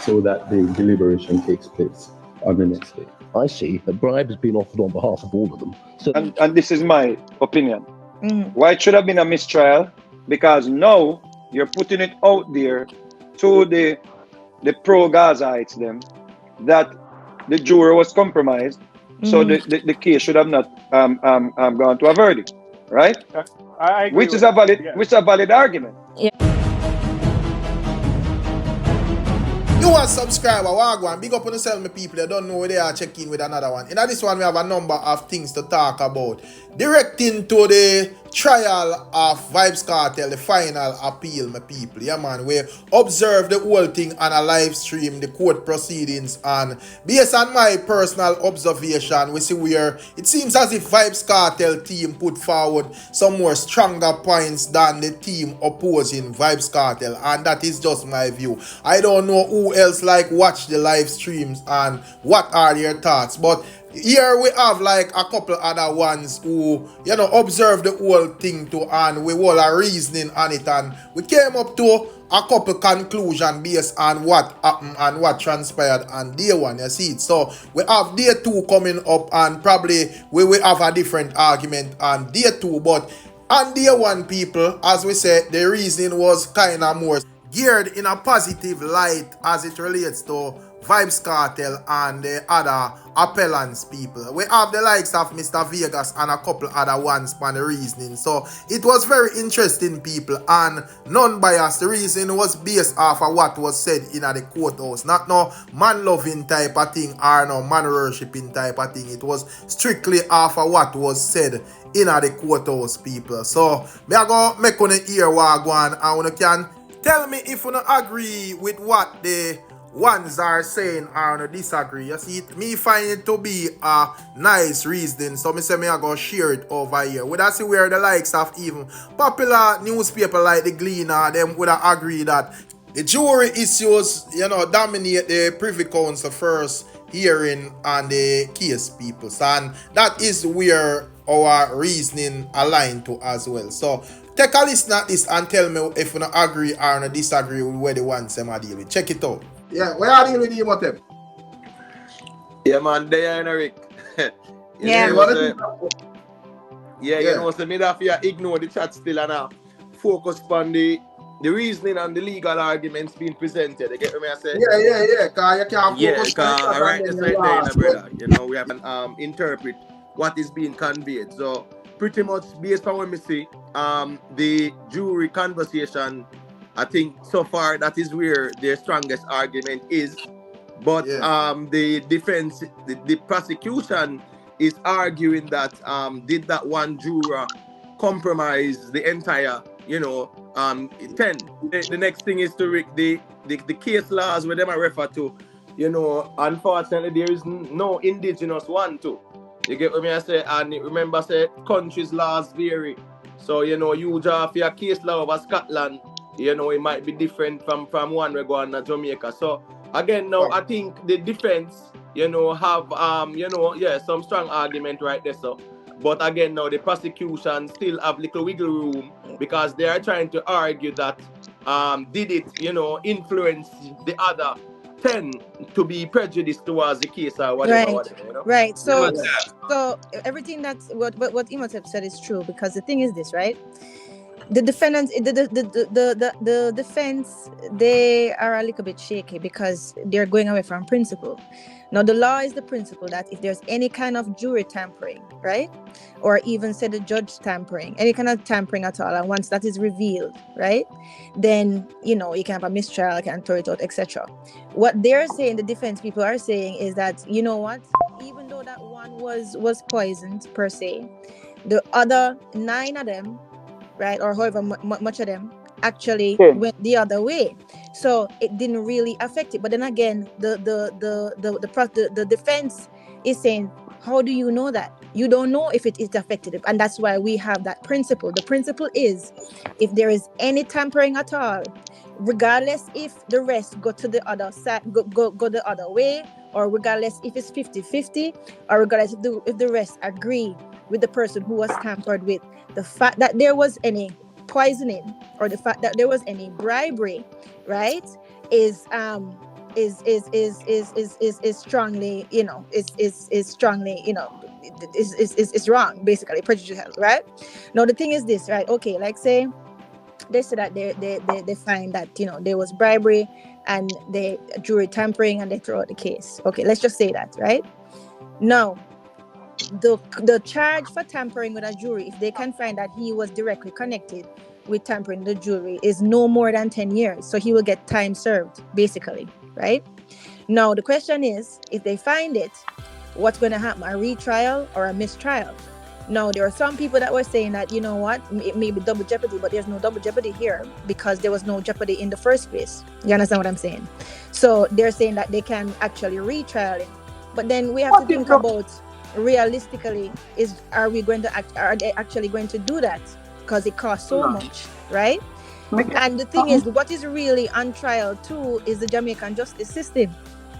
so that the deliberation takes place on the next day. I see. A bribe has been offered on behalf of all of them. So, and this is my opinion. Why it should have been a mistrial? Because now you're putting it out there to the pro-Gazites them that the jury was compromised, so the case should have not gone to a verdict, right? I agree Which is a valid argument. You want subscriber, Wagwan, big up on yourself, my people. They don't know where they are. Check in with another one. In this one, we have a number of things to talk about. Directing to the trial of Vybz Kartel, the final appeal, my people. Yeah, man, we observe the whole thing on a live stream, the court proceedings, and based on my personal observation, we see where it seems as if Vybz Kartel team put forward some more stronger points than the team opposing Vybz Kartel, and that is just my view. I don't know who else watch the live streams and what are their thoughts, but here we have a couple other ones who observe the whole thing too, and we all are reasoning on it, and we came up to a couple conclusion based on what happened and what transpired on day one. You see it. So we have day two coming up, and probably we will have a different argument on day two, but on day one, people, as we said, the reasoning was kind of more geared in a positive light as it relates to Vybz Kartel and the other appellants, people. We have the likes of Mr. Vegas and a couple other ones for the reasoning. So it was very interesting, people, and non-biased. The reason was based off of what was said in the courthouse. Not no man-loving type of thing or no man-worshipping type of thing. It was strictly off of what was said in the courthouse, people. So me I go make you hear what go on, and you can tell me if you agree with what the ones are saying or disagree. You see it, me find it to be a nice reasoning, so me say me I go share it over here. Would I see where the likes of even popular newspaper like the Gleaner, them would I agree that the jury issues, dominate the Privy Council first hearing on the case, people, and that is where our reasoning aligned to as well. So take a listen at this and tell me if you agree or disagree with where the ones them are dealing with. Check it out. Yeah, where are you with him, Motep? Yeah, man, DAY1 Rick. Yeah, you know, so me have to ignore the chat still and focus on the reasoning and the legal arguments being presented. You get what I say? Yeah. Because you can't focus. Yeah, because right there, brother. We have to interpret what is being conveyed. So pretty much based on what we see, the jury conversation, I think so far that is where their strongest argument is. But the defense, the prosecution is arguing that did that one juror compromise the entire, 10. The next thing is to the case laws where them are referred to, unfortunately there is no indigenous one too. You get what I say? And remember, say countries' laws vary. So you draw for your case law over Scotland, it might be different from one we go on to Jamaica. So again, now I think the defense, have some strong argument right there. So, but again, now the prosecution still have little wiggle room because they are trying to argue that did it, influence the other 10 to be prejudiced towards the case or whatever. Right. So everything that's what Imhotep said is true, because the thing is this, right? The defendants, the defense, they are a little bit shaky because they're going away from principle. Now, the law is the principle that if there's any kind of jury tampering, right, or even say the judge tampering, any kind of tampering at all, and once that is revealed, right, then you can have a mistrial, you can throw it out, etc. What they're saying, the defense people are saying, is that even though that one was poisoned per se, the other 9 of them, right, or however much of them actually went the other way, so it didn't really affect it. But then again, the defense is saying, how do you know that? You don't know if it is affected, and that's why we have that principle. The principle is, if there is any tampering at all, regardless if the rest go to the other side, go the other way, or regardless if it's 50-50, or regardless if the rest agree with the person who was tampered with, the fact that there was any poisoning or the fact that there was any bribery, right, is is strongly, is strongly, is wrong, basically prejudicial, right? Now the thing is this, right? Okay, like say they said that they find that there was bribery and the jury tampering, and they throw out the case. Okay, let's just say that, right? Now the charge for tampering with a jury, if they can find that he was directly connected with tampering the jury, is no more than 10 years. So he will get time served, basically, right? Now the question is, if they find it, what's going to happen? A retrial or a mistrial? Now there are some people that were saying that, it may be double jeopardy, but there's no double jeopardy here because there was no jeopardy in the first place. You understand what I'm saying? So they're saying that they can actually retrial it. But then we have to think about, realistically, are they actually going to do that? Because it costs so much, right? And the thing is, what is really on trial too is the Jamaican justice system,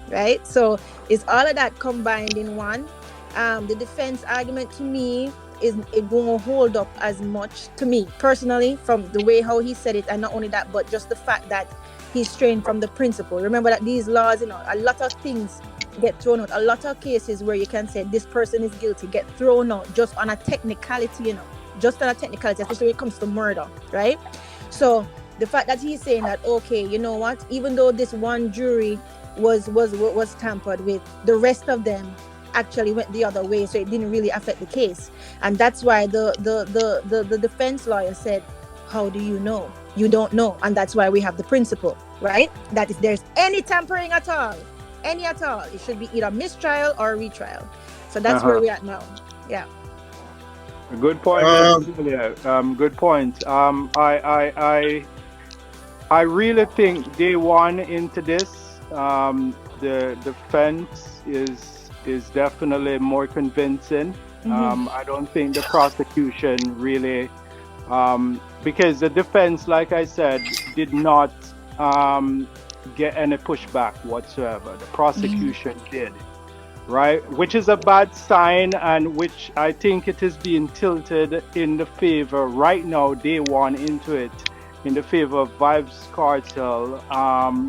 right? So it's all of that combined in one. The defense argument to me it won't hold up as much to me personally, from the way how he said it, and not only that, but just the fact that he's straying from the principle. Remember that these laws, a lot of things get thrown out. A lot of cases where you can say this person is guilty get thrown out just on a technicality, just on a technicality, especially when it comes to murder, right? So the fact that he's saying that, okay, you know what, even though this one jury was tampered with, the rest of them actually went the other way, so it didn't really affect the case. And that's why the defense lawyer said, how do you know? You don't know. And that's why we have the principle, right? That if there's any tampering at all, it should be either mistrial or retrial. So that's where we're at now. Yeah. Good point. Good point. I really think day1 into this, the defense is definitely more convincing. I don't think the prosecution really, because the defense, like I said, did not get any pushback whatsoever. The prosecution did, right? Which is a bad sign, and which I think it is being tilted in the favor right now, day1 into it, in the favor of Vybz Kartel.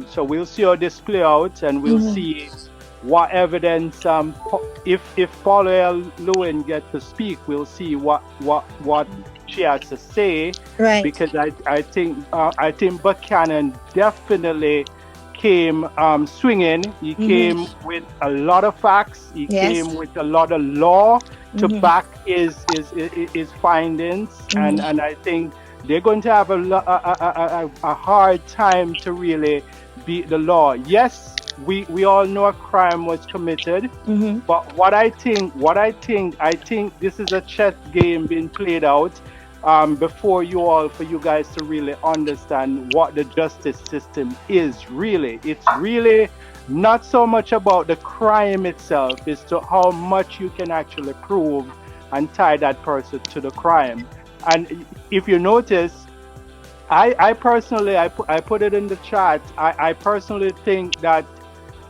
So we'll see how this play out, and we'll see what evidence, if Paula Lewin gets to speak, we'll see what she has to say, right? Because I think Buchanan definitely came swinging. He came with a lot of facts. He came with a lot of law to back his findings, and I think they're going to have a hard time to really beat the law. Yes, we all know a crime was committed, but I think this is a chess game being played out for you guys to really understand what the justice system is really. It's really not so much about the crime itself, it's to how much you can actually prove and tie that person to the crime. And if you notice, I personally, I put it in the chat, I personally think that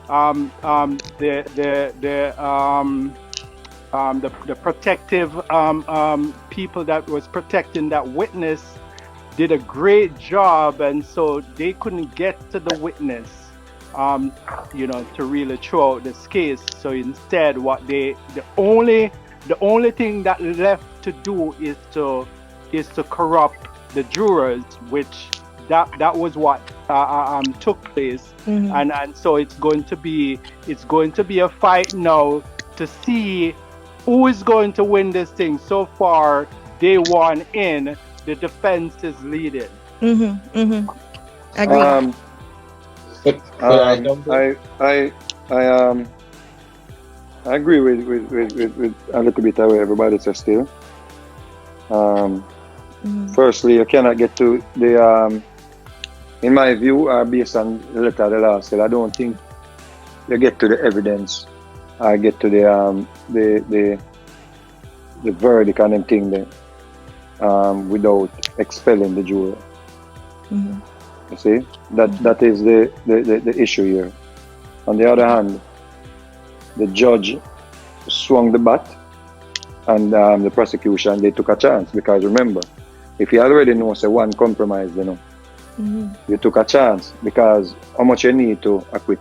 the protective people that was protecting that witness did a great job, and so they couldn't get to the witness, to really throw out this case. So instead, the only thing that left to do is to corrupt the jurors, which that was what took place, and so it's going to be a fight now to see who is going to win this thing. So far, day1 in, the defense is leading. Agree. I agree with a little bit of what everybody says still. Firstly, you cannot get to the in my view, based on the letter of the law said, I don't think you get to the evidence. I get to the verdict and them thing there, without expelling the juror. You see, that is the issue here. On the other hand, the judge swung the bat, and the prosecution, they took a chance, because remember, if you already know say one compromise, you took a chance, because how much you need to acquit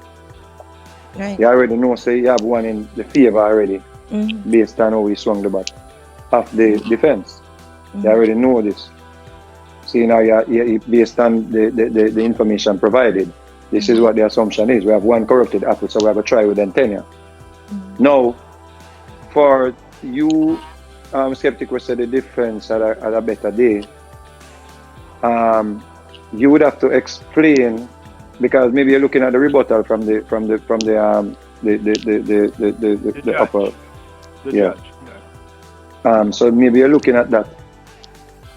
Right. You already know, so you have one in the favor already, based on how he swung the bat of the defense. You already know this. See, now you based on the information provided, this is what the assumption is. We have one corrupted apple, so we have a try with tenure. Now, for you, skeptic was said the defense at a better day. You would have to explain, because maybe you're looking at the rebuttal from the upper, judge. so maybe you're looking at that.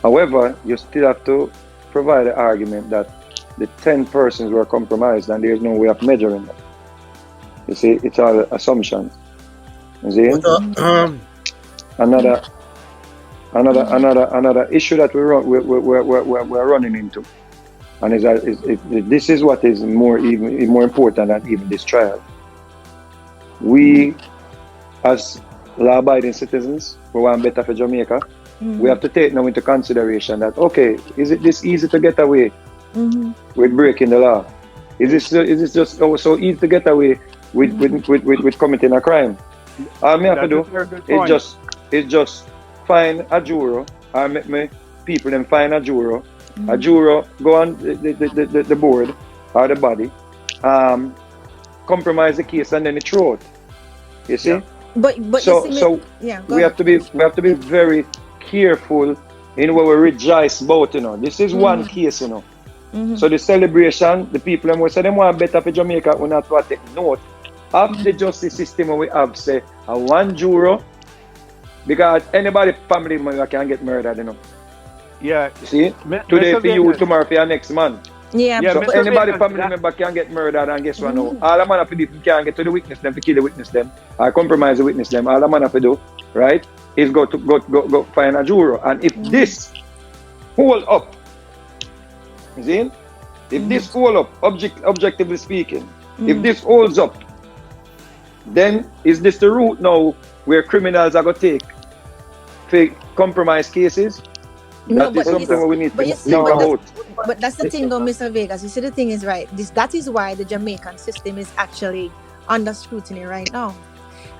However, you still have to provide the argument that the 10 persons were compromised and there's no way of measuring that. You see, it's all assumptions. You see? Another issue that we're running into, and this is what is more important than even this trial. We, as law-abiding citizens, we want better for Jamaica. We have to take now into consideration that, okay, is it this easy to get away with breaking the law? Is this just so easy to get away with committing a crime? All me have to do is just find a juror, or make me people then find a juror. A juror go on the board or the body, compromise the case and then it throw it. You see? But we have to be very careful in what we rejoice about, This is one case, So the celebration, the people and we say them want better for Jamaica, we not to take note of the justice system we have, say a one juror, because anybody family member can get murdered, Yeah. See? Today for you, tomorrow for your next man. Yeah. So anybody family member can get murdered, and guess what now? All the man have to do, can't get to the witness them, to kill the witness them, or compromise the witness them. All the man have to do, right, is go find a juror. And if this hold up, you see? If this hold up, objectively speaking, if this holds up, then is this the route now where criminals are going to take for compromise cases? No, that is something we need to think about. But that's the thing though, Mr. Vegas. You see, the thing is right. That is why the Jamaican system is actually under scrutiny right now.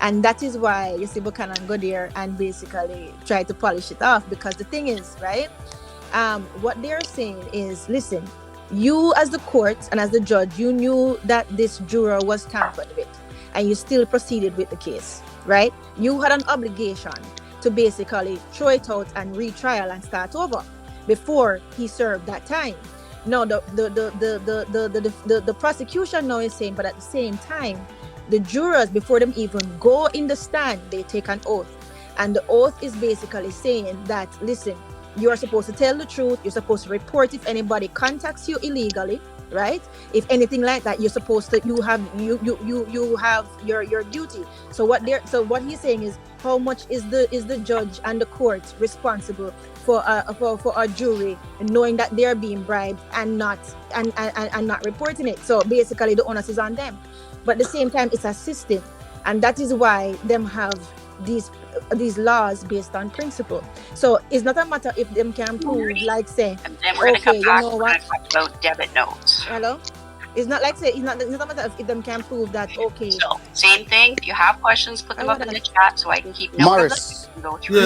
And that is why you see Buchanan go there and basically try to polish it off. Because the thing is, right, what they're saying is, listen, you as the court and as the judge, you knew that this juror was tampered with and you still proceeded with the case, right? You had an obligation to basically throw it out and retrial and start over before he served that time. Now the prosecution now is saying, but at the same time, the jurors, before them even go in the stand, they take an oath. And the oath is basically saying that, listen, you are supposed to tell the truth, you're supposed to report if anybody contacts you illegally, right? If anything like that, you're supposed to, you have your duty. So what he's saying is, how much is the judge and the court responsible for a jury knowing that they're being bribed and not reporting it? So basically the onus is on them. But at the same time, it's a system, and that is why them have these laws based on principle. So it's not a matter if them can prove, like say, and then we're okay, gonna you know what? talk about debit notes. Hello? It's not like say it's not a matter of if them can prove that, okay. So same thing. If you have questions, put them up in the chat so I can keep note Morris. of them. Go through.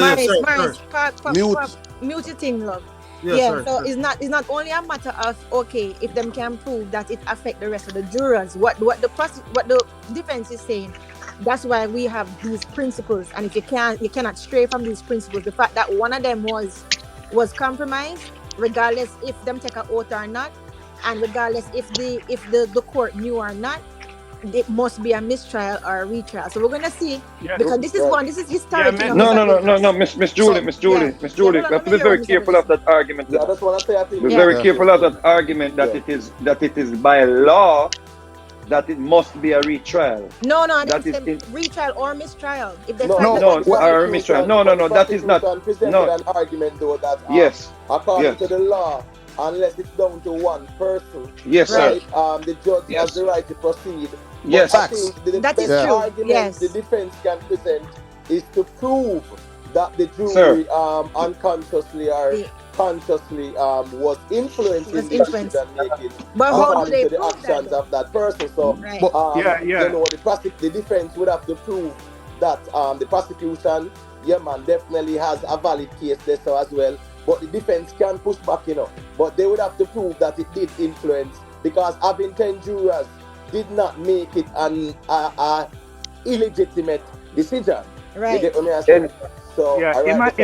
Morris, mute your thing, love. So it's not only a matter of, okay, if them can prove that it affect the rest of the jurors. What the defense is saying, that's why we have these principles, and if you cannot stray from these principles. The fact that one of them was compromised, regardless if them take an oath or not, and regardless if the court knew or not, it must be a mistrial or a retrial. So we're gonna see, because this is historic. No, Miss Julie. We have to be very careful of that argument. I just want to say a thing. Be very careful of that argument that it is by law that it must be a retrial. No, that is retrial or mistrial. If they or mistrial. No, that is not. No. An argument though that according to the law, unless it's down to one person, yes, right, sir. The judge has the right to proceed. Yes, facts. That is true. Argument the defense can present is to prove that the jury unconsciously or consciously was influencing the influenced. decision making But how do according they to the prove that, actions though? of that person. So, Right. you know, the defense would have to prove that the prosecution, yeah, man, definitely has a valid case there so as well. But the defense can push back, you know. But they would have to prove that it did influence, because having 10 jurors did not make it an illegitimate decision. Right. You get what I mean? So, Yeah, right,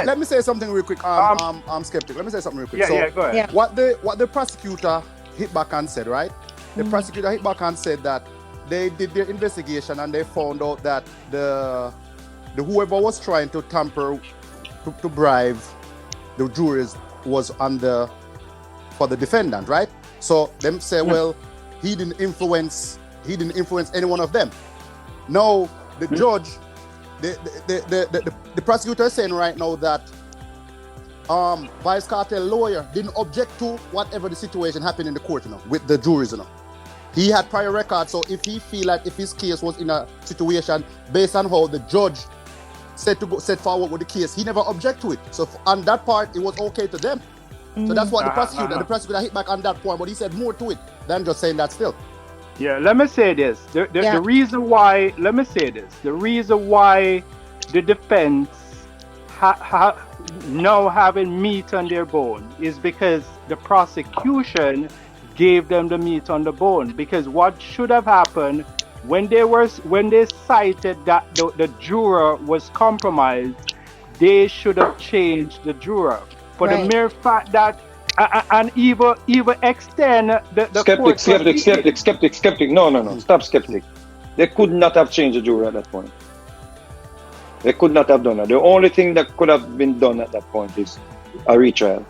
let me say something real quick. I'm skeptic. Let me say something real quick. Yeah, go ahead. Yeah. What the prosecutor hit back and said, right? The prosecutor hit back and said that they did their investigation and they found out that the whoever was trying to tamper to bribe the juries was for the defendant, right? So them say, well, he didn't influence any one of them. Now the judge, the prosecutor is saying right now that Vybz Kartel lawyer didn't object to whatever the situation happened in the court, you know, with the juries, you know. He had prior record, so if he feel like if his case was in a situation based on how the judge set forward with the case, he never object to it. So on that part, it was okay to them. So that's what the prosecutor hit back on that point, but he said more to it than just saying that still. Yeah, let me say this. The reason why, let me say this. The reason why the defense now having meat on their bone is because the prosecution gave them the meat on the bone. Because what should have happened when they cited that the juror was compromised, they should have changed the juror. For the mere fact that and even extend the skeptic. No. Stop skeptic. They could not have changed the jury at that point. They could not have done that. The only thing that could have been done at that point is a retrial.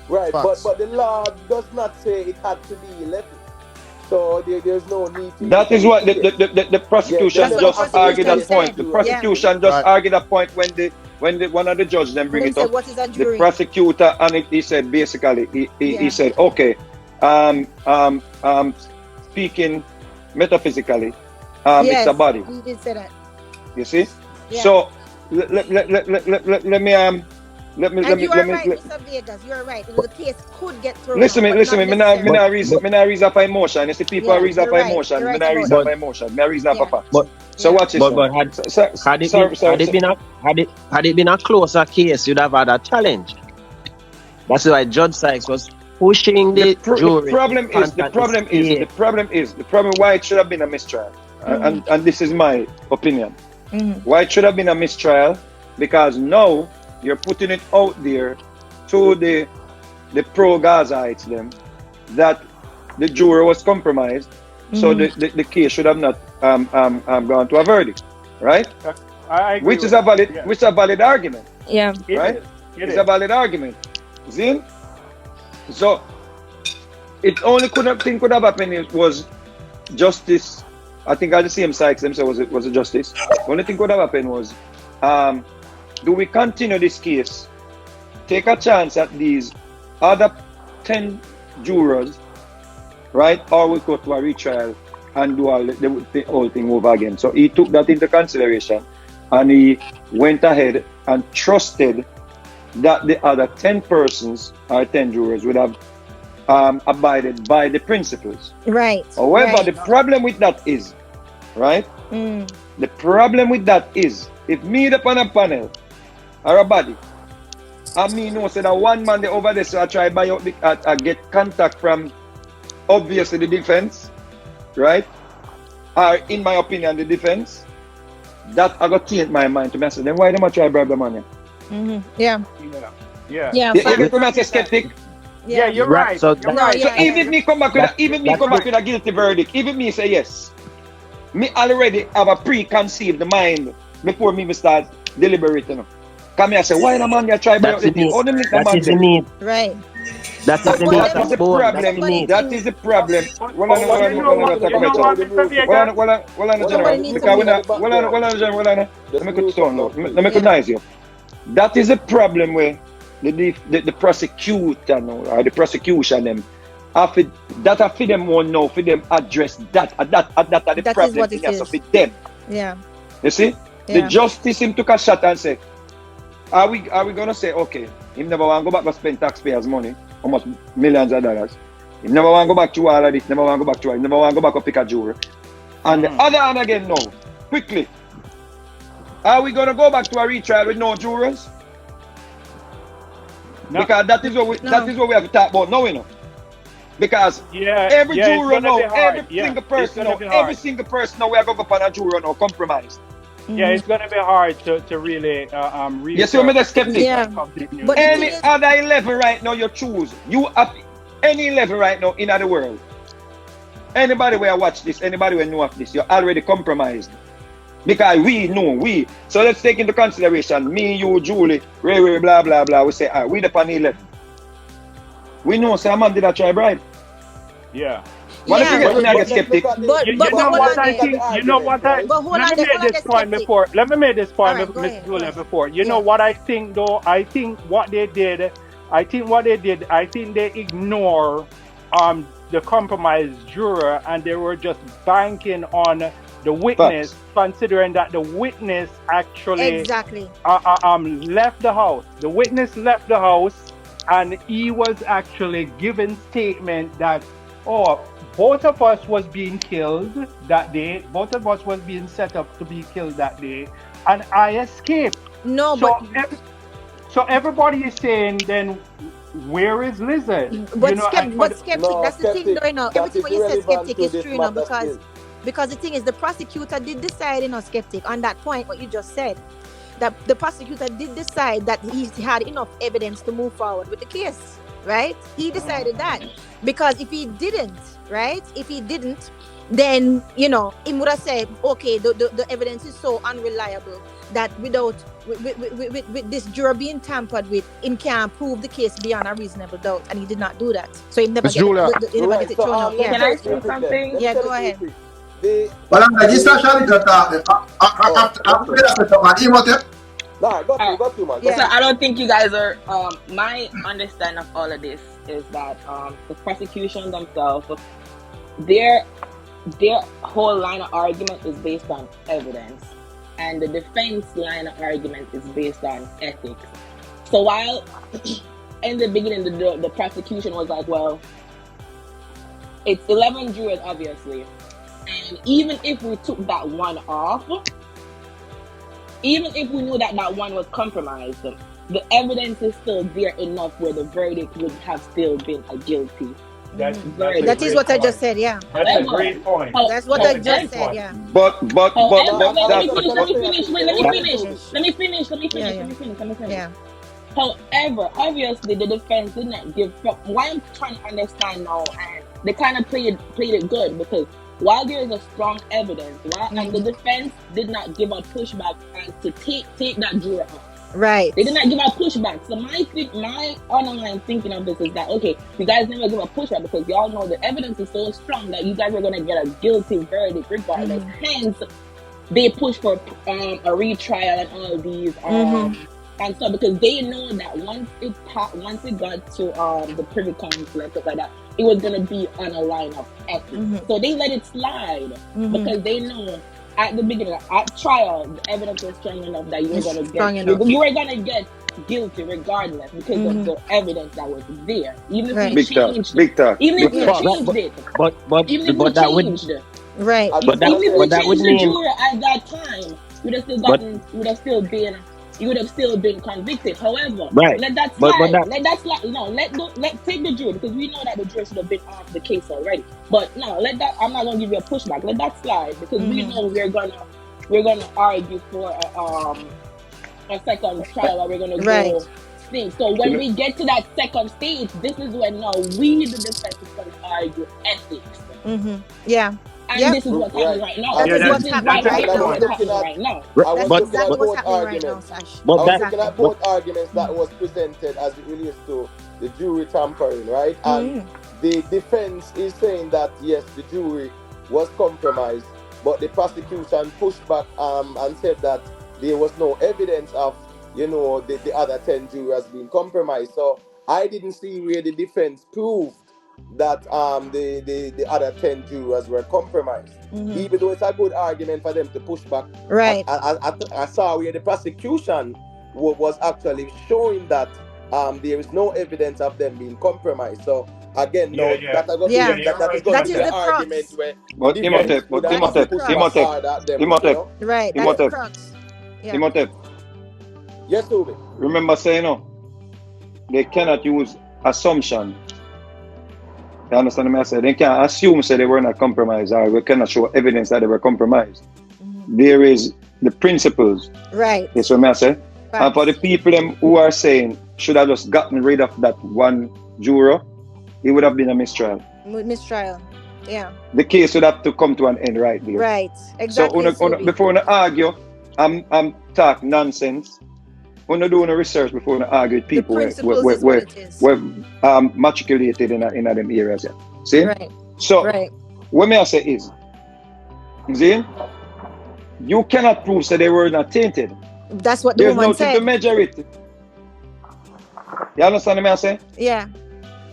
Right, but the law does not say it had to be 11. So there's no need to... That is what the prosecution just argued that point. The prosecution just argued that point when one of the judges then bring it up. What is that jury? The prosecutor, and he said basically, he said, okay, speaking metaphysically, it's a body. He did say that. You see? Yeah. So let me right, Mr. Vegas, you are right. The case could get thrown. Listen, me not reason for emotion. You see, people are reason for emotion. Me not reason for emotion. Me reason for facts. So watch this. But had it been a closer case, you'd have had a challenge. That's why Judge Sykes was pushing the jury. The problem why it should have been a mistrial. And this is my opinion. Why it should have been a mistrial? Because now you're putting it out there to the pro-Gazites them that the juror was compromised, so the case should have not gone to a verdict, right? I agree which is a valid argument. Yeah, right. It's a valid argument. See? So it only could have happened. It was justice. I think all the same Sykes themselves was a justice. The only thing could have happened was, do we continue this case, take a chance at these other 10 jurors, right? Or we go to a retrial and do the whole thing over again. So he took that into consideration and he went ahead and trusted that the other 10 persons or 10 jurors would have abided by the principles. Right. However, the problem with that is, right? The problem with that is, if me up on a panel or a body, and me know that one man over there, so I try buy out I get contact from obviously the defense, right? Or in my opinion, the defense, that I got change my mind to me. So then why don't I try bribe the money? Yeah. You get me as a skeptic? Yeah, you're right. So even me come back with a guilty verdict, even me say yes, me already have a preconceived mind before me start deliberating. Come here, say why the man you try by the thing? That is the need. Right. That is the need. That is the problem. Let me recognize you. That is a problem where the prosecutor or the prosecution them that for them won't know, for them address that the problem is for them. Yeah. You see? The justice him took a shot and said, Are we gonna say, okay, him never want to go back to spend taxpayers' money, almost millions of dollars. He never want to go back to all of this, never want to go back to it, he never want to go back to pick a jury. And the other hand again now, quickly. Are we gonna go back to a retrial with no jurors? No. Because that is what we have to talk about now, you know. Because every juror now, every single person now, we are going to go on a juror now compromised. Yeah, it's gonna be hard to really Yes, you're the skeptic. Yeah. But any other level right now you choose. You have any level right now in the world. Anybody where watch this, anybody where know of this, you're already compromised. Because we know, so let's take into consideration, me, you, Julie, Ray, blah, blah, blah. We say, we the pan 11. We know some man did a try bribe. Yeah. What if you get a skeptic? But you know what I think? You know what I? Let me make this point before. Let me make this point, Miss Julia, before. You know what I think though? I think what they did. I think they ignore the compromised juror, and they were just banking on the witness, considering that the witness actually left the house. The witness left the house, and he was actually giving statement that, both of us was being killed that day. Both of us was being set up to be killed that day, and I escaped. No, so everybody is saying, then where is Lizard? But skeptic, that's the thing, though. You know, everything what you said, skeptic is true, you know, because the thing is, the prosecutor did decide, you know, skeptic, on that point, what you just said, that the prosecutor did decide that he had enough evidence to move forward with the case, right? He decided that. Because if he didn't, then, you know, he would have said, okay, the evidence is so unreliable that with this juror being tampered with, him can't prove the case beyond a reasonable doubt, and he did not do that. So he never get it thrown out. Yeah. Can I say something? Yeah, go ahead. Well, I'm just actually go man. So I don't think you guys are. My understanding of all of this is that the prosecution themselves, their whole line of argument is based on evidence, and the defense line of argument is based on ethics. So while in the beginning the prosecution was like, well, it's 11 jurors obviously, and even if we took that one off, even if we knew that one was compromised, the evidence is still there enough where the verdict would have still been a guilty. That is what I just said, yeah. That's a great point. That's what I just said, yeah. But let me finish. Yeah. However, obviously the defense did not give up. Why I'm trying to understand now, and they kind of played it good, because while there is a strong evidence, and the defense did not give a pushback and to take that juror off. Right. They did not give a pushback. So my underlying thinking of this is that, okay, you guys never give a pushback because y'all know the evidence is so strong that you guys are going to get a guilty verdict regardless. Hence, they push for a retrial and all these. And so because they know that once it got to the Privy Council and stuff like that, it was going to be on a line of ethics. So they let it slide because they know at the beginning, at trial, the evidence was strong enough that you were going to get guilty regardless because of the evidence that was there. Even if we changed it. Even if we changed it. But that would right. But that would mean the juror at that time you would have still been convicted. However, let that slide. Let's take the jury, because we know that the jury should have been off the case already. But no, I'm not gonna give you a pushback. Let that slide, because we know we're gonna argue for a second trial, or we're gonna go thing. So when we get to that second stage, this is when now we, the defense, is gonna argue ethics. Yeah. And this is what's happening right now. That is what's happening right now. That's exactly what's happening right now, Sash. I was looking at both arguments that was presented as it relates to the jury tampering, right? And the defense is saying that, yes, the jury was compromised, but the prosecution pushed back and said that there was no evidence of, the other 10 jurors being compromised. So I didn't see where the defense proved that the other 10 jurors were compromised. Even though it's a good argument for them to push back. Right. I saw where the prosecution was actually showing that there is no evidence of them being compromised. So again, no, that is going to be the argument where. But Imhotep. Right, that's the crux. Yeah. Imhotep. Yes, Toby. Remember saying, no, they cannot use assumption. You understand what I said? They can't assume say they were not compromised, or we cannot show evidence that they were compromised. There is the principles. Right. That's what I say. Right. And for the people who are saying should have just gotten rid of that one juror, it would have been a mistrial. Mistrial. Yeah. The case would have to come to an end right there. Right. Exactly. So before I argue, I'm talk nonsense. When you do no research before you argue with people were matriculated in them areas. Yeah. See? Right. So what may I say is, see, you cannot prove that they were not tainted. That's what the woman said. There's no to measure it. You understand what I say? Yeah.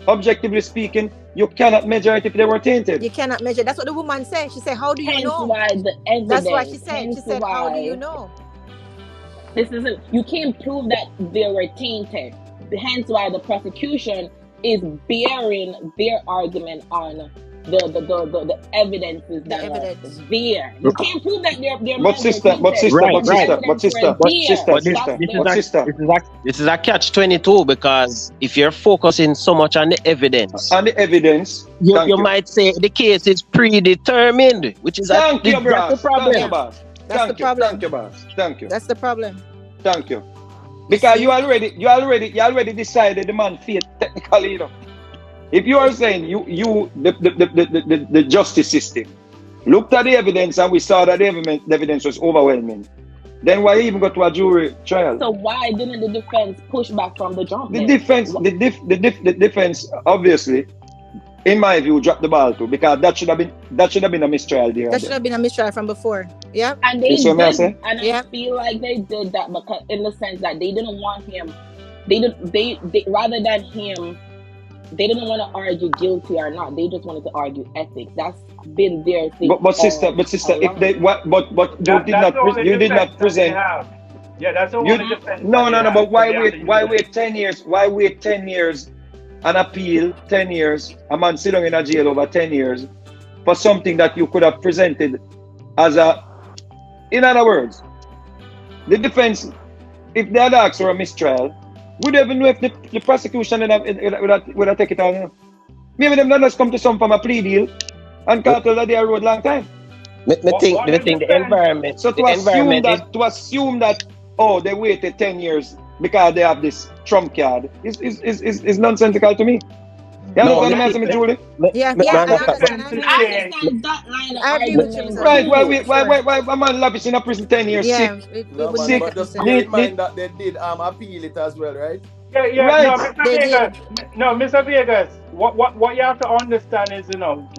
Objectively speaking, you cannot measure it if they were tainted. You cannot measure. That's what the woman said. She said, "How do you know?" Why the evidence, that's what she said. She said, "How do you know?" This isn't. You can't prove that they were tainted. Hence, why the prosecution is bearing their argument on the evidences that are there. You can't prove that they're This is a catch-22 because if you're focusing so much on the evidence, you might say the case is predetermined, which is that's the problem. That's the problem. Thank you, boss. Thank you. That's the problem. Thank you. Because you already decided the man failed technically, you know. If you are saying the justice system looked at the evidence and we saw that the evidence was overwhelming, then why even go to a jury trial? So why didn't the defense push back from the jump? The defense, obviously, in my view, dropped the ball too, because that should have been a mistrial there. That should have been a mistrial from before. Yeah. And they did, and I feel like they did that because in the sense that they didn't want him. They rather than him. They didn't want to argue guilty or not. They just wanted to argue ethics. That's been their thing. But sister, if they you did not present. Yeah, that's the only defense. No. But why wait 10 years? Why wait 10 years? An appeal 10 years. A man sitting in a jail over 10 years for something that you could have presented as a. In other words, the defense, if they had asked for a mistrial, would they even know if the prosecution would have take it on? Maybe them not just come to some from a plea deal and Kartel that they are road long time. I think the environment. So to assume that they waited 10 years because they have this trump card is nonsensical to me. You understand me, Julie? Yeah, I understand that line of argument. Right, why a man lavish in a prison 10 years sick? But just bear in mind that they did appeal it as well, right? Yeah, right. No, Mr. Vegas, what you have to understand is,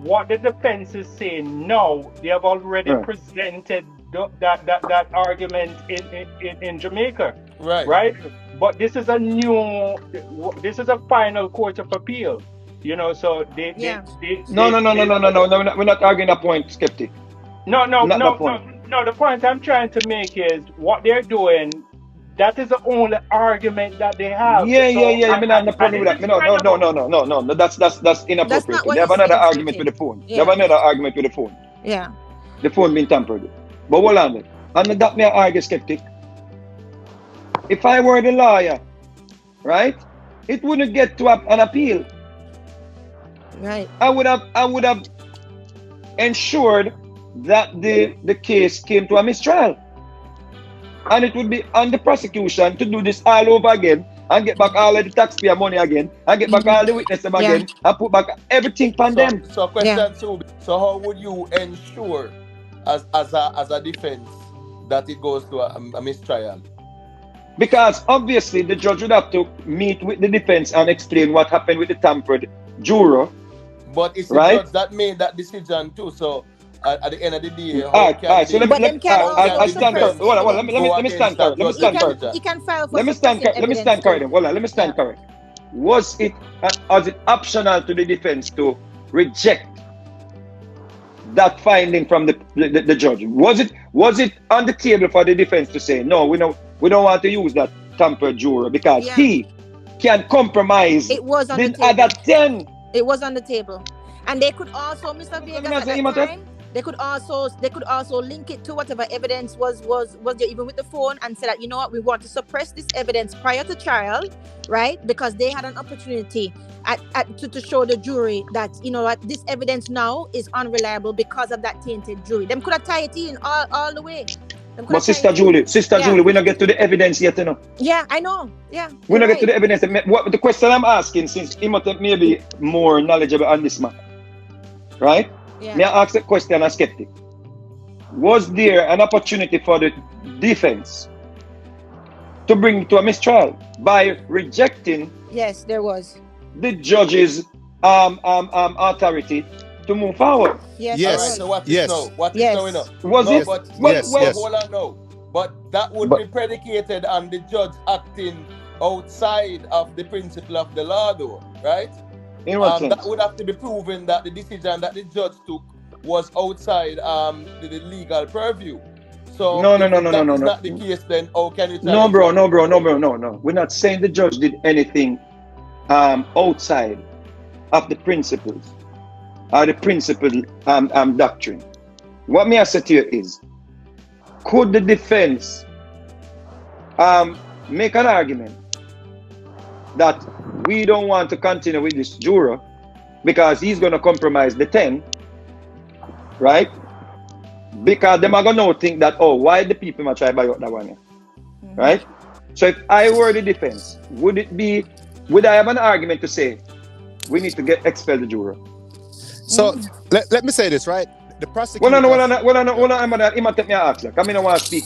what the defense is saying now, they have already presented that argument in Jamaica. Right? But this is a final court of appeal. So they No, we're not arguing a point, skeptic. No. The point I'm trying to make is what they're doing. That is the only argument that they have. Yeah. I mean, I'm not problem with that. No. That's inappropriate. They have another argument with the phone. Yeah. They have another argument with the phone. Yeah. The phone being tampered with. But hold on. And that may argue, skeptic. If I were the lawyer, right, it wouldn't get to an appeal. Right. I would have ensured that the case came to a mistrial. And it would be on the prosecution to do this all over again and get back all of the taxpayer money again and get back all the witnesses again and put back everything on them. So question two. So how would you ensure as a defense that it goes to a mistrial? Because obviously the judge would have to meet with the defense and explain what happened with the tampered juror. But it's the judge that made that decision too. So at the end of the day, so let me stand correct. Let me stand correct. You can file for Let me stand correct. Hold on, let me stand correct. Was it optional to the defense to reject that finding from the judge? Was it on the table for the defense to say no? We don't want to use that tampered juror because he can compromise it was on the other 10. It was on the table. And they could also, Mr. Vegas, at that time, they could also link it to whatever evidence was there, even with the phone, and say that, you know what, we want to suppress this evidence prior to trial, right? Because they had an opportunity to show the jury that, you know what, this evidence now is unreliable because of that tainted jury. Them could have tied it in all the way. But Sister Julie, we don't get to the evidence yet, you know. Yeah, I know. Yeah. We don't get to the evidence. What the question I'm asking, since Imhotep may be more knowledgeable on this matter, right? Yeah. May I ask the question as skeptic? Was there an opportunity for the defense to bring to a mistrial by rejecting? Yes, there was. The judge's authority to move forward. Yes. Yes. Right, so what is yes. now? What is yes. now enough? Was no, it? But, Yes. Hold on now. But that would be predicated on the judge acting outside of the principle of the law, though, right? In what sense? That would have to be proven that the decision that the judge took was outside the legal purview. So no. Not the case. Then how can you? No, bro. We're not saying the judge did anything outside of the principles or the principle doctrine. What may I say to you is, could the defense make an argument that we don't want to continue with this juror because he's going to compromise the 10, right? Because them are going to think that, oh, why the people might try to buy out that one, right? So if I were the defense, would I have an argument to say we need to expel the juror? So let me say this, right? The prosecutor. Hold on. I'm take me an answer. Come in and want to speak.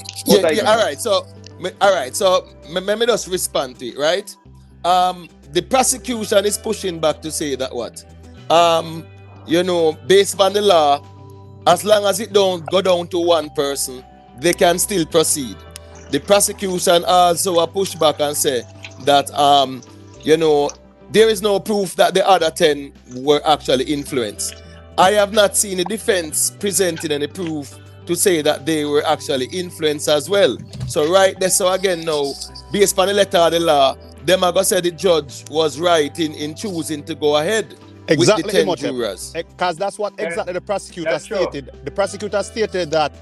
All right. So let me just respond to it, right? The prosecution is pushing back to say that what? Based on the law, as long as it don't go down to one person, they can still proceed. The prosecution also push back and say that there is no proof that the other 10 were actually influenced. I have not seen the defense presenting any proof to say that they were actually influenced as well. So right there, so again now, based on the letter of the law, them are going to say the judge was right in choosing to go ahead with the 10 jurors. Because that's what exactly the prosecutor stated. True. The prosecutor stated that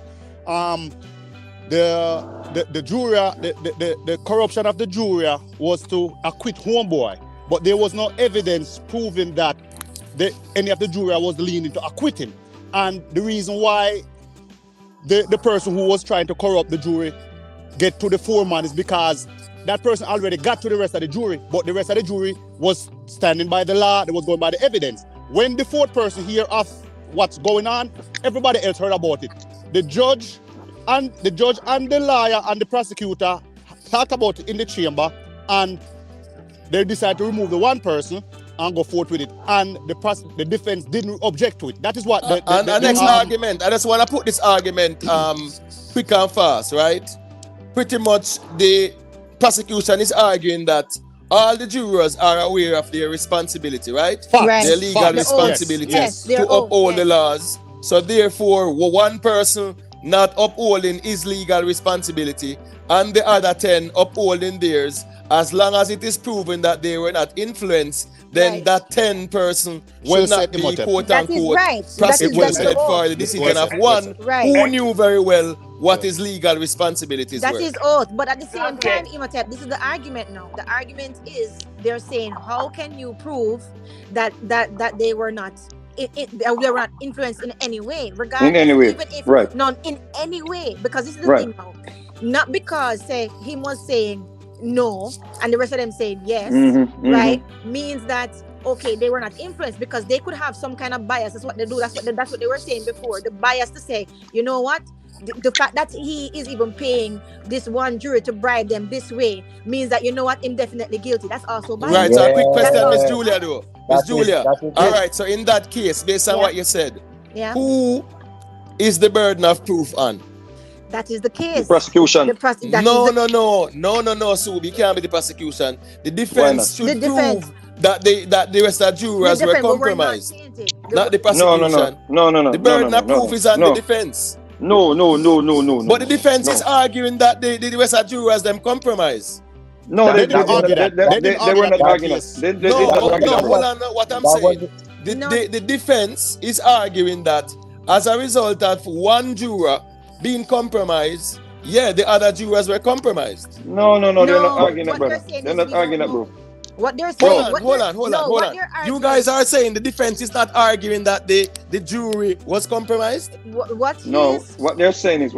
the juror, the corruption of the juror was to acquit homeboy, but there was no evidence proving that any of the juror was leaning to acquit him. And the reason why the person who was trying to corrupt the jury get to the foreman is because that person already got to the rest of the jury, but the rest of the jury was standing by the law, they was going by the evidence. When the fourth person hear of what's going on, everybody else heard about it. The judge and the lawyer and the prosecutor talked about it in the chamber, and they decided to remove the one person and go forth with it. And the defense didn't object to it. That is what the next argument. I just want to put this argument quick and fast, right? Pretty much the prosecution is arguing that all the jurors are aware of their responsibility, right? Right. Their legal responsibility to uphold the laws. So therefore, one person not upholding his legal responsibility and the other 10 upholding theirs, as long as it is proven that they were not influenced, then that 10 person should not be quote unquote prosecuted for the decision of one who knew very well what his legal responsibilities were. That is oath. But at the same time, Imhotep, this is the argument now. The argument is they're saying, how can you prove that they were not they were not influenced in any way, regardless, in any way, even if not in any way, because this is the thing now. Not because say him was saying no and the rest of them saying yes, right? Means that okay, they were not influenced, because they could have some kind of bias. That's what they do. That's what they were saying before. The bias to say, you know what? The fact that he is even paying this one jury to bribe them this way means that, you know what, indefinitely guilty. That's also bias. Right. So a quick question, Miss Julia, though. Miss Julia. All right. So in that case, based on what you said, who is the burden of proof on? That is the case. The prosecution. No, so we can't be the prosecution. The defense should prove that the rest of the jurors were compromised. Not the prosecution. No. The burden of proof is on the defense. No. But the defense is arguing that the rest of the jurors them compromised. No, They didn't argue that. They were not arguing that. They did not argue that. Hold on. What I'm saying, the defense is arguing that as a result of one juror being compromised, yeah, the other jurors were compromised. No, they're not arguing that, brother. They're not arguing that, bro. What they're saying. Hold on. You guys are saying the defense is not arguing that the jury was compromised? What they're saying is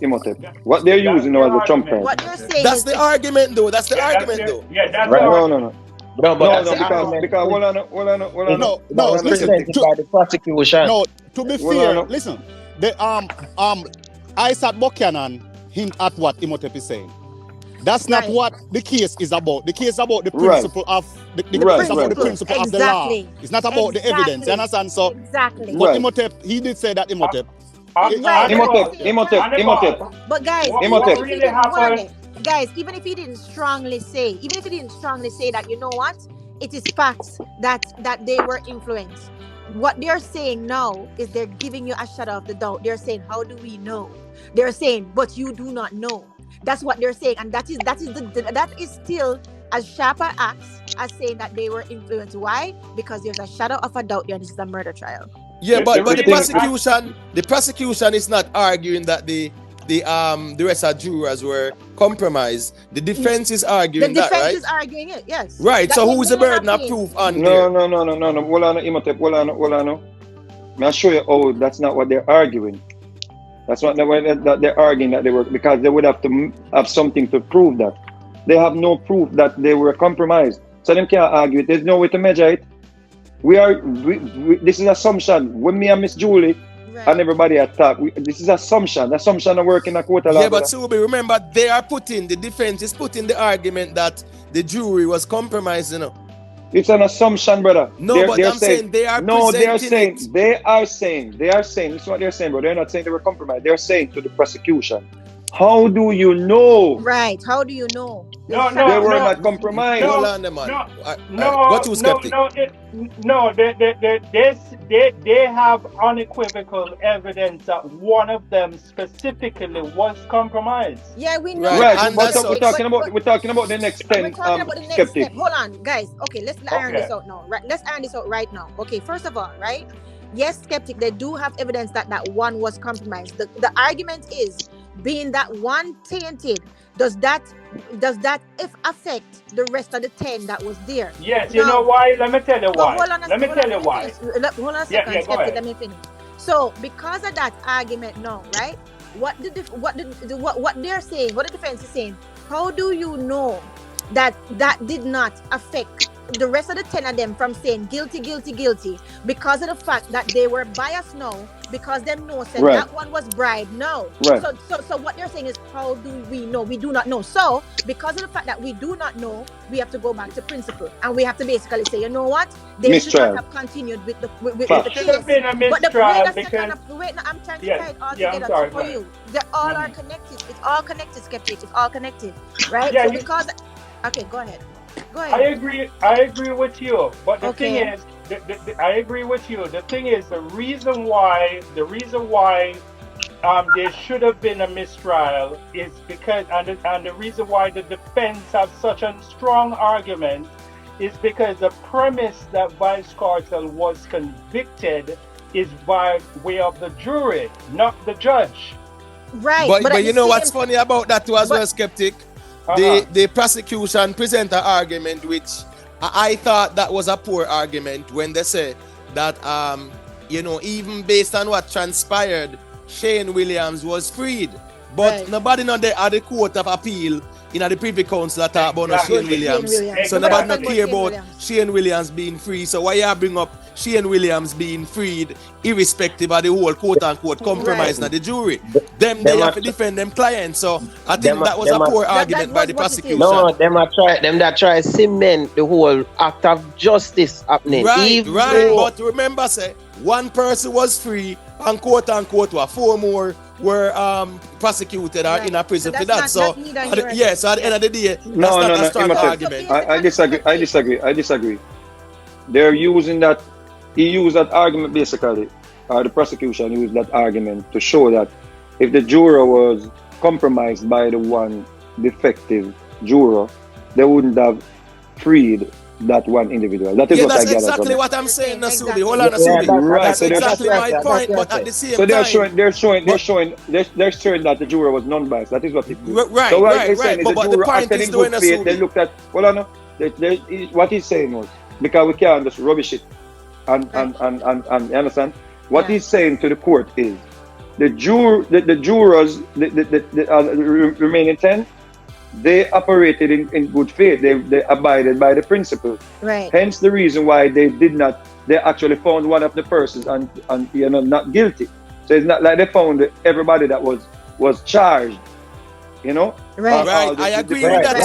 Imhotep. What they're using as a trump card. What they're saying That's the argument though. That's the argument though. Yeah, that's right. No. Because hold on. No, listen. By the prosecution. No, to be fair, listen. The Isaac Buchanan hint at what Imhotep is saying. That's not what the case is about. The case is about the principle of the principle of the law. It's not about the evidence. You understand? So, but Imhotep, he did say that Imhotep. Imhotep. But guys, even if he didn't strongly say that, you know what? It is facts that they were influenced. What they're saying now is they're giving you a shadow of the doubt. They're saying, how do we know? They're saying, but you do not know. That's what they're saying, and that is still as sharp an axe as saying that they were influenced. Why? Because there's a shadow of a doubt there. This is a murder trial. Yeah, but the prosecution is not arguing that the rest of jurors were compromised. The defense is arguing that, right? The defense is arguing it, yes. Right. So who's the burden of proof on there? No. Hold on, Imhotep. Hold on. I'll show you. Oh, that's not what they're arguing. That's not the way that they're arguing that they were, because they would have to have something to prove that. They have no proof that they were compromised. So they can't argue it. There's no way to measure it. This is assumption. When me and Miss Julie and everybody attack, this is assumption. Assumption of work in a court of law. Yeah, but Subi, remember, the defense is putting the argument that the jury was compromised, you know. It's an assumption, brother. No, but I'm saying they are saying. This is what they're saying, bro. They're not saying they were compromised. They're saying to the prosecution, how do you know? Right. How do you know? They were not compromised. Hold on, man. What you skeptic? They have unequivocal evidence that one of them specifically was compromised. Yeah, we know. Right, and we're talking about the next 10 skeptic. Hold on, guys. Okay, let's iron this out now. Right, let's iron this out right now. Okay, first of all, right? Yes, skeptic, they do have evidence that one was compromised. The argument is, being that one tainted, does that affect the rest of the 10 that was there? Yes, you know why? Let me tell you why. Hold on a second, skeptic, let me finish. So because of that argument now, right? What they're saying, what the defense is saying, how do you know that did not affect the rest of the 10 of them from saying guilty because of the fact that they were biased now, because they know that one was bribed? No. Right. So what they're saying is, how do we know? We do not know. So because of the fact that we do not know, we have to go back to principle, and we have to basically say, you know what? They should not have continued with the case. Should have been a mistrial because I'm trying to tie it all together for you. They all are connected. It's all connected, skeptic. It's all connected, right? Yeah, okay, go ahead. I agree with you, but the thing is, I agree with you. The thing is, the reason why there should have been a mistrial is because, and the reason why the defense have such a strong argument is because the premise that Vybz Kartel was convicted is by way of the jury, not the judge. Right. But you know what's funny about that too as well, skeptic? The prosecution present an argument which I thought that was a poor argument when they say that even based on what transpired, Shane Williams was freed. But nobody not there at the Court of Appeal in the Privy Council that talk about Shane Williams. So nobody not care about Shane Williams being free. So why you bring up Shane Williams being freed irrespective of the whole quote-unquote compromise of the jury? They have to defend them clients. So I think that was a poor argument by the prosecution. No, them that try cement the whole act of justice happening. Right. But remember, say, one person was free and quote-unquote 4 more were prosecuted or in a prison for that. So at the end of the day, that's not a strong argument. I disagree. They're using that. He used that argument basically, or the prosecution used that argument to show that if the juror was compromised by the one defective juror, they wouldn't have freed that one individual. That is what that's I gather exactly from what I'm saying, Nasubi. Hold Yeah, on, Nasubi. right. That's So exactly my point. But at the same so they're time, showing that the juror was non-biased. That is what it is. Right, So what right, they're saying right. is But the the juror point acted is in doing good faith. They Nasubi. looked at what he's saying was because we can't just rubbish it and you understand what he's saying to the court is the jurors the remaining 10. They operated in good faith. They abided by the principle. Right. Hence the reason why they actually found one of the persons and not guilty. So it's not like they found everybody that was charged. Right. I agree with that,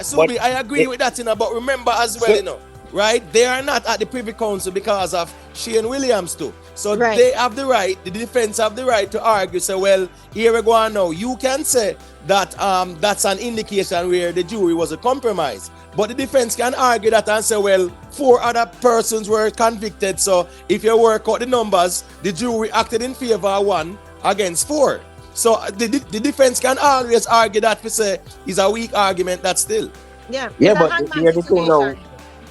Subi. I agree with that, but remember as well, right? They are not at the Privy Council because of Shane Williams too. So they have the right, the defense have the right to argue, say, well, here we go now. You can say that that's an indication where the jury was a compromise. But the defense can argue that and say, well, 4 other persons were convicted. So if you work out the numbers, the jury acted in favor of 1 against 4. So the defense can always argue that we say is a weak argument. That still. Yeah, but here the thing now.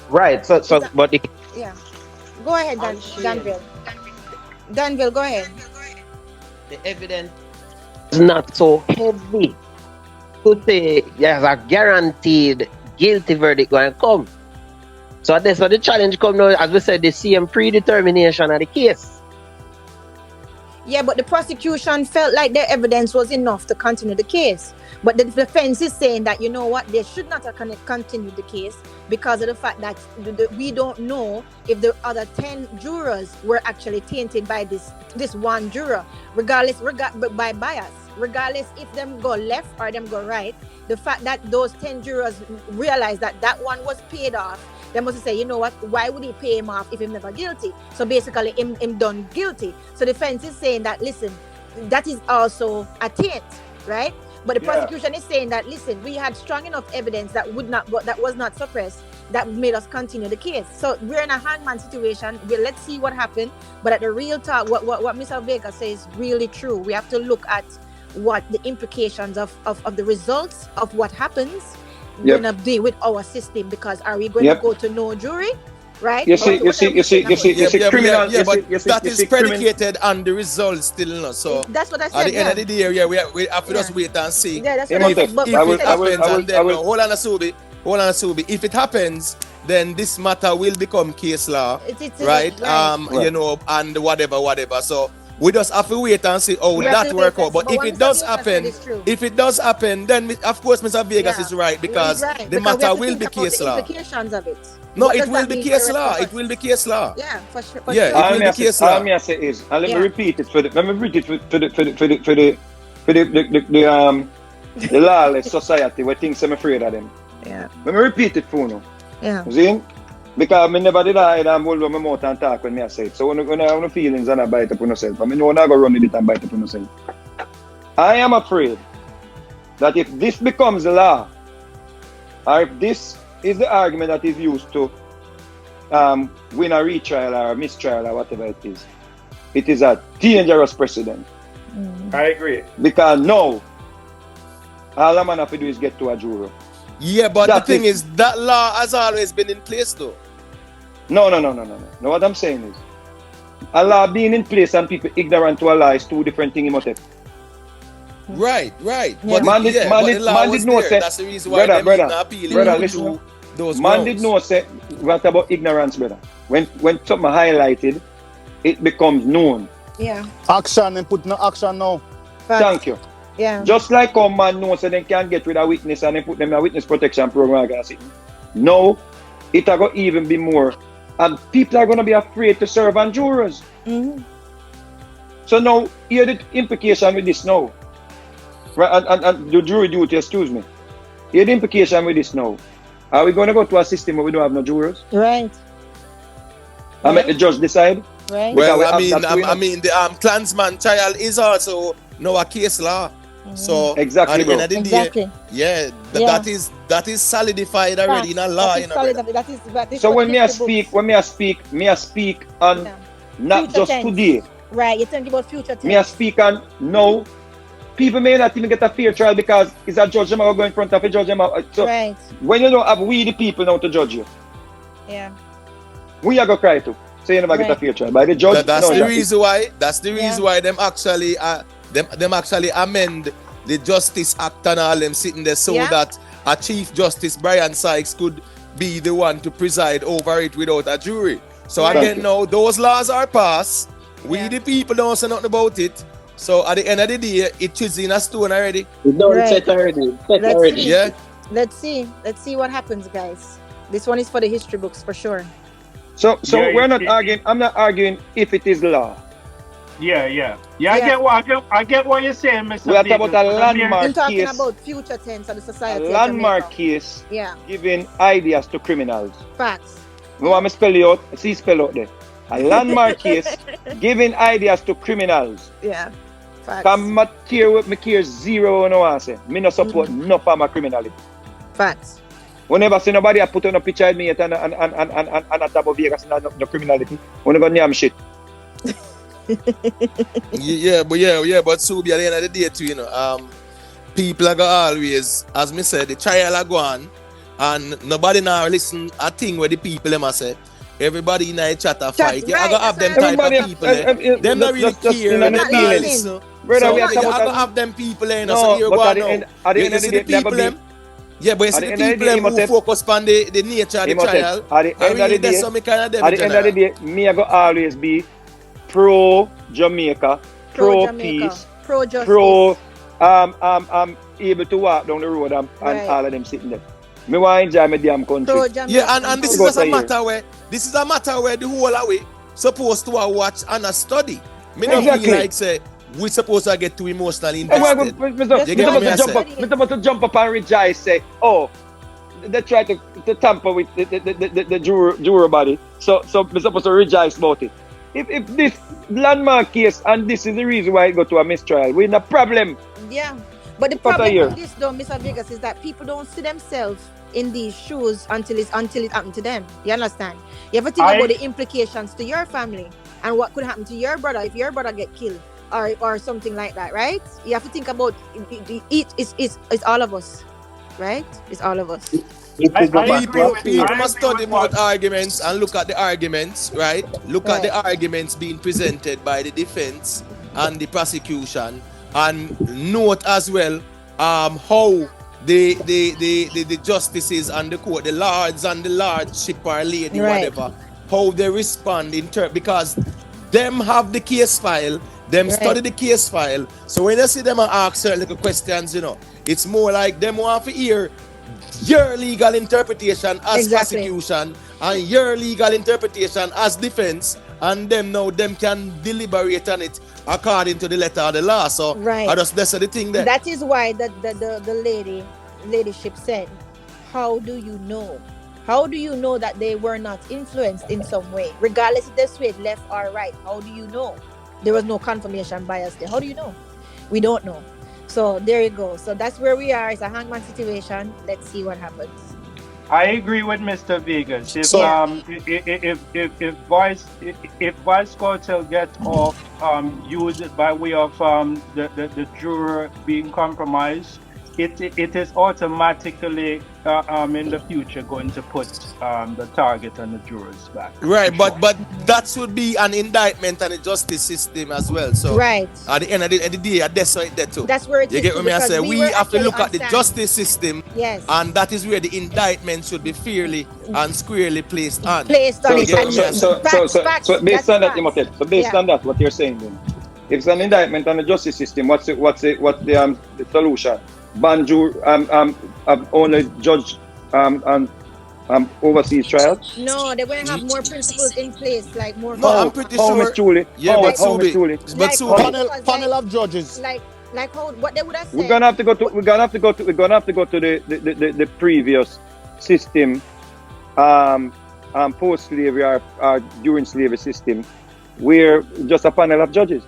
Right. So but yeah. Go ahead, Danville. Danville, go ahead. The evidence is not so heavy to say there's a guaranteed guilty verdict going to come. So that's what the challenge come now. As we said, the same predetermination of the case. Yeah, but the prosecution felt like their evidence was enough to continue the case. But the defense is saying that, you know what, they should not have continued the case because of the fact that we don't know if the other 10 jurors were actually tainted by this one juror, regardless by bias. Regardless if them go left or them go right, the fact that those 10 jurors realized that one was paid off, they must say, you know what, why would he pay him off if he's never guilty? So basically, him done guilty. So the defense is saying that, listen, that is also a taint, right? But the prosecution is saying that, listen, we had strong enough evidence that was not suppressed that made us continue the case. So we're in a hangman situation. Let's see what happened. But at the real talk, what Mr. Vega says is really true. We have to look at what the implications of the results of what happens gonna be with our system, because are we going to go to no jury, right? You see, criminal. That is predicated on the results still, no. So that's what I said. At the end of the day, we have to just wait and see. Yeah, that's what I said. If it happens, hold on, Asubi. If it happens, then this matter will become case law, right? You know, and whatever. So we just have to wait and see how that work out. But if it does happen, then of course Mr. Vegas is right, because the matter will be case law. No, it will be case law. It will be case law. Yeah, for sure. Yeah, it will be case law. All I say is, and let me repeat it for the lawless society where things I'm afraid of them. Yeah. Let me repeat it for you. Yeah. See? Because I never did I hold my mouth and talk when I say it. So when I have no feelings and I bite up on myself, I know I'm not going to run with it and bite up on myself. I am afraid that if this becomes the law, or if this is the argument that is used to win a retrial or a mistrial or whatever it is a dangerous precedent. I agree. Because now, all I'm going to have to do is get to a jury. Yeah, but the thing is, that law has always been in place though. No. No, what I'm saying is, a law being in place and people ignorant to a law is 2 different things, Right. Yeah. But man did know say, that's the reason why brother, listen, those man did know say what about ignorance, brother. When something highlighted, it becomes known. Yeah. Action and put no action now. Thank you. Yeah. Just like how man knows so they can get rid of witness and then put them in a witness protection program. No, it will even be more. And people are going to be afraid to serve on jurors. Mm-hmm. So now, here the implication with this now. Right, and the jury duty, excuse me. Here the implication with this now. Are we going to go to a system where we don't have no jurors? Right. And make the judge decide? Right. Well, I mean, the Klansman trial is also now a case law. So exactly, at the end of the day, that is solidified already in a law. That is so when me I speak on not future just tense. today. Right, you're talking about future tense. Me I speak on now people may not even get a fair trial because it's a judge them are going in front of a judge them. So when you don't have we the people now to judge you, we are gonna cry too. So you never get a fair trial by the judge. That's the reason why. That's the reason why them actually them actually amend the Justice Act and all them sitting there so that a Chief Justice Brian Sykes could be the one to preside over it without a jury. So again, now those laws are passed. We the people don't say nothing about it. So at the end of the day, it is in a stone already. Set already. Yeah. Let's see what happens, guys. This one is for the history books for sure. So we're not arguing. I'm not arguing if it is law. I get what you're saying, Mr. We're talking about a landmark case. Talking about future tense of the society. A landmark case. Giving ideas to criminals. Facts. You want me to spell it out? See, spell out there. A landmark case giving ideas to criminals. Yeah. Facts. Come me care zero no one say. Me no support no form of criminality. Facts. Whenever see nobody I put on a picture of me and a type of Vegas and no criminality. When go name shit. But Subi, at the end of the day too, you know, people are gonna always, as me said, the trial are going and nobody now listen a thing where the people them say. Everybody in a chat a fight. You gotta have them type of people. Them not really care. Them not listen. Brother, so we you gotta have them people in. So you go at the end of the day, yeah, but it's the people who focus on the nature of the trial. At the end of the day, at the end of the day, me I go always be pro Jamaica, pro peace, pro justice, pro able to walk down the road and all of them sitting there. Me want to enjoy my damn country. And this is just a matter where the whole away supposed to watch and study. Me not feel like say we supposed to get too emotionally invested. I'm supposed to jump up and rejoice, say, oh, they try to tamper with the juror body. So I'm supposed to rejoice about it. If this landmark case and this is the reason why it go to a mistrial, we're in a problem. Yeah. But the problem with this though, Mr. Vegas, is that people don't see themselves in these shoes until it happened to them. You understand? You have to think about the implications to your family and what could happen to your brother if your brother get killed or something like that, right? You have to think about it's all of us, right? It's all of us. People must study about arguments and look at the arguments, right? Look at the arguments being presented by the defense and the prosecution, and note as well how the justices and the court, the lords and the lordship or lady, whatever, how they respond because them have the case file, them study the case file. So when you see them ask certain little questions, you know, it's more like them want to hear your legal interpretation as prosecution and your legal interpretation as defense, and them can deliberate on it according to the letter of the law. So that's the thing there. That is why the ladyship said, how do you know? How do you know that they were not influenced in some way? Regardless if they swayed left or right, how do you know? There was no confirmation bias there. How do you know? We don't know. So there you go. So that's where we are. It's a hangman situation. Let's see what happens. I agree with Mr. Vegas. If Vybz Kartel gets off used by way of the juror being compromised, it is automatically in the future going to put the target on the jurors back. Right, but that should be an indictment on the justice system as well. So at the end of the day, that's right there too. That's where it you is. get what I say? We have to look at the justice system, and that is where the indictment should be fairly and squarely placed on. So based on that, what you're saying then? If it's an indictment on the justice system, what's the solution? Ban only judge overseas trials? No, they're going to have more principles in place, like more. No, I'm pretty sure. Yeah, but panel of judges. Like how what they would have said. We're gonna have to go to the previous system, post slavery or during slavery system, where just a panel of judges.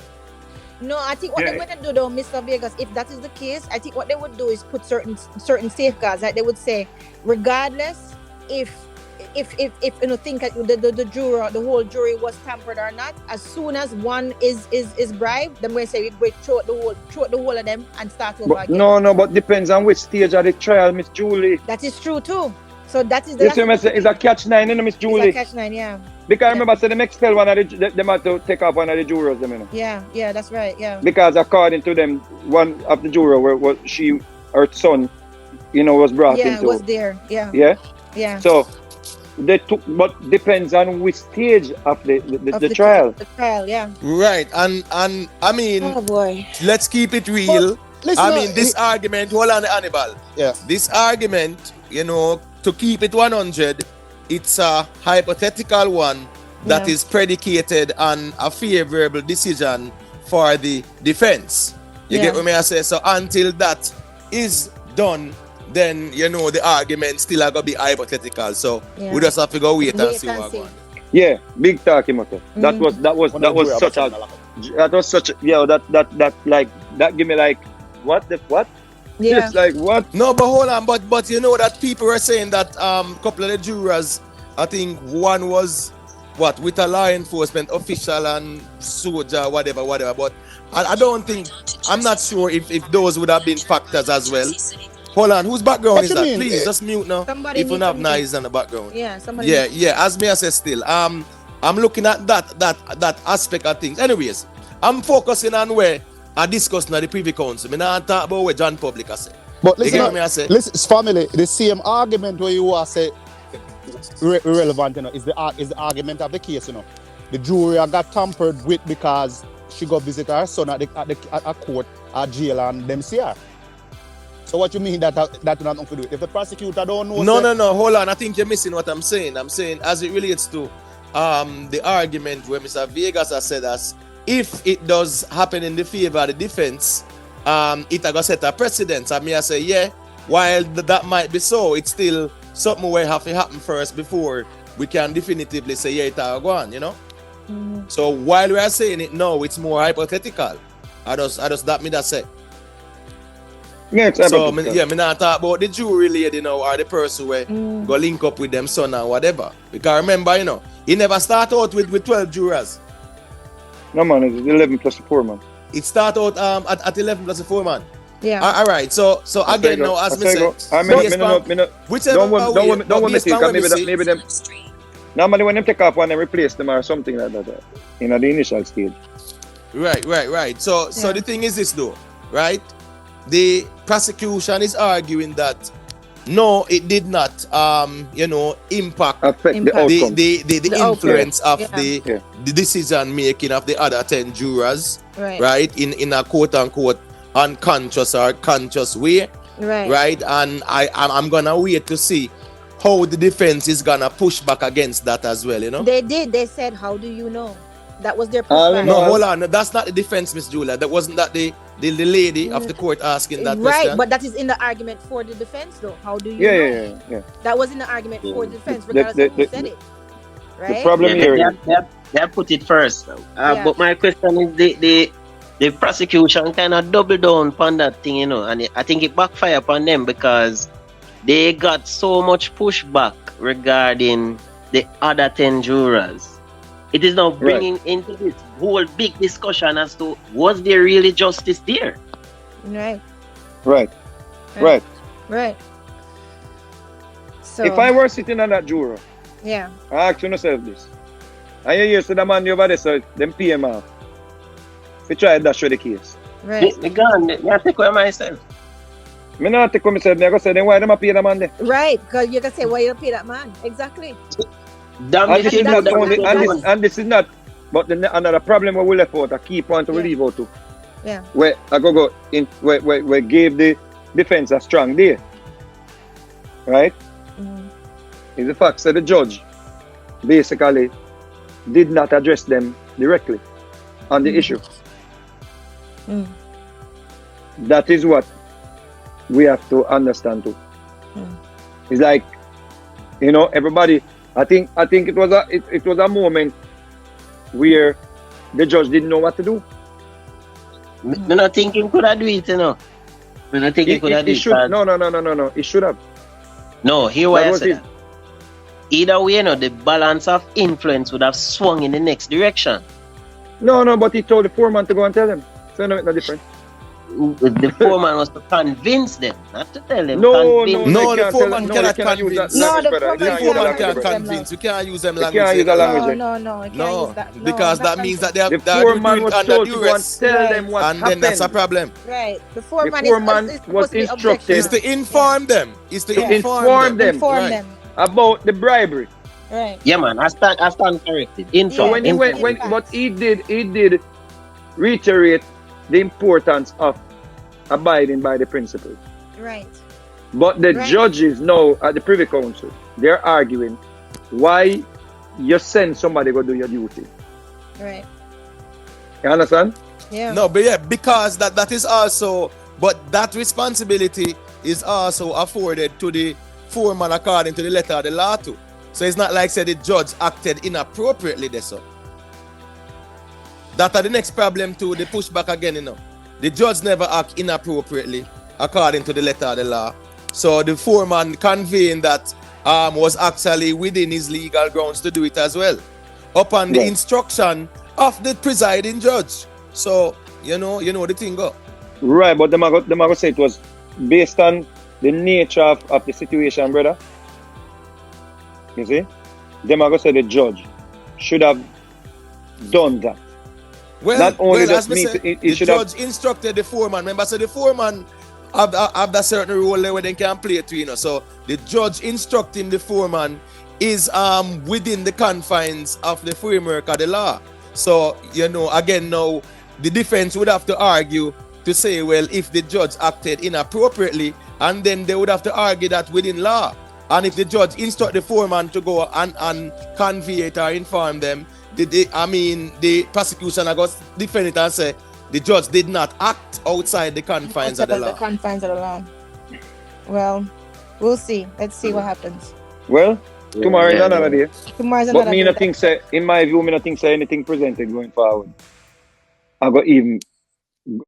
No, I think what they're going to do though, Mr. Vegas, if that is the case, I think what they would do is put certain safeguards. Like they would say, regardless if if you know think that the juror, the whole jury was tampered or not, as soon as one is bribed, then we say we throw the whole of them and start over again. No, but depends on which stage of the trial, Miss Julie. That is true too. So that is You see, it's a catch-9, you know, Miss Julie. It's a catch-9, yeah. Because remember, so them expel one of them had to take off one of the jurors, you know. Yeah, that's right, yeah. Because according to them, one of the juror her son, you know, was brought into. Yeah, was there, yeah. Yeah. So they took, but depends on which stage of the trial. The trial, yeah. Right, and I mean, oh boy, let's keep it real. Listen, I mean, this argument, hold on, Hannibal. Yeah. This argument, you know, to keep it 100, it's a hypothetical one that is predicated on a favorable decision for the defense. You get what I say? So until that is done, then you know the argument still are gonna be hypothetical. So we just have to go wait and see what goes. Yeah, big talking matter. That was such a that give me like what? Yeah. It's like what? No, but hold on, but you know that people were saying that couple of the jurors, I think one was with a law enforcement official and soldier, whatever. But I don't think, I'm not sure if those would have been factors as well. Hold on, whose background is that? mean? Please just mute now. Somebody if you have noise in the background. Yeah, somebody. Yeah. As me I say still, I'm looking at that aspect of things. Anyways, I'm focusing on where I discussed now the Privy Council. I not talk about what John Public I say. But listen, it's family. The same argument where you are say irrelevant, you know, is the argument of the case, you know. The jury got tampered with because she got visit her son at a court, at jail, and them see her. So what you mean that not going to do it? If the prosecutor don't know... No, hold on. I think you're missing what I'm saying. I'm saying as it relates to the argument where Mr. Vegas has said as if it does happen in the favor of the defense, it going to set a precedent. I mean, I say, yeah, while that might be so, it's still something will have to happen first before we can definitively say, yeah, it's go on, you know? Mm-hmm. So while we are saying it now, it's more hypothetical. I just that me that say. Yeah, it's so me not talk about the jury lady, you know, or the person where go link up with them son or whatever. Because remember, you know, he never start out with 12 jurors. No man, it's 11 plus 4 man. It start out at 11 plus 4 man. Yeah. All right. So again, now as me say, don't want me think maybe them. Normally when them take off one, they replace them or something like that. You know, the initial stage. Right. So the thing is this though, right? The prosecution is arguing that no, it did not, impact the outcome. The influence of the decision making of the other 10 jurors, right? In a quote unquote unconscious or conscious way, right? And I'm gonna wait to see how the defense is gonna push back against that as well, you know. They did. They said, "How do you know?" That was their pushback. No, hold on. That's not the defense, Miss Julia. That wasn't that the lady of the court asking that question. Right, but that is in the argument for the defense, though. How do you know? Yeah. That was in the argument for the defense, regardless of who said it. Right? The problem here they put it first. But my question is the prosecution kind of double down on that thing, you know, and I think it backfired upon them because they got so much pushback regarding the other 10 jurors. It is now bringing into this whole big discussion as to was there really justice there? Right. So if I were sitting on that juror, I ask yourself this. And you hear the man over there, so them pay him off. We try that show the case. Right. I take away myself. Me not take away myself. I go say, then why them pay that man there? Right, because you can say, why you pay that man? Exactly. And this is not, but another problem where we left out, a key point we leave out too. Yeah. Where I go in, where gave the defense a strong day. Right? Is the fact that the judge basically did not address them directly on the issue. That is what we have to understand too. It's like, you know, everybody. I think it was a moment where the judge didn't know what to do. I'm not thinking could have do it, you know. I'm not thinking could have do it. No. It should have. No, here why I said that. Either way, the balance of influence would have swung in the next direction. No, but he told the foreman to go and tell him. So no, no difference. The foreman was to convince them, not to tell them. No, the foreman cannot convince. No, the foreman can't convince. You can't use them language. No, because that means that they are foreman was under told to go and duress, tell them what and happened. then that's a problem. Right. The foreman was instructed. Is to inform them. Is to inform them about the bribery. Right. Yeah, man. I stand corrected. So when he went, what he did reiterate the importance of abiding by the principles. Right. But the judges now at the Privy Council, they're arguing why you send somebody to go do your duty. Right. You understand? Yeah. No, but yeah, because that is also, but that responsibility is also afforded to the foreman according to the letter of the law too. So it's not like say the judge acted inappropriately there, so. That are the next problem to the pushback again, The judge never act inappropriately according to the letter of the law. So the foreman conveying that was actually within his legal grounds to do it as well. Upon the instruction of the presiding judge. So, you know the thing go. Right, but them are going to say it was based on the nature of the situation, brother. You see? Them are going to say the judge should have done that. Well, not only as me say, the judge have instructed the foreman. Remember, so the foreman have that certain role there where they can play to, So the judge instructing the foreman is within the confines of the framework of the law. So, again, now the defense would have to argue to say, well, if the judge acted inappropriately, and then they would have to argue that within law. And if the judge instruct the foreman to go and convey it or inform them, the prosecution are going to defend it and say the judge did not act outside the confines of the law. The confines of the law. Well, we'll see. Let's see what happens. Well, tomorrow is another day. Tomorrow's another day. But in my view, I don't think say anything presented going forward. I got even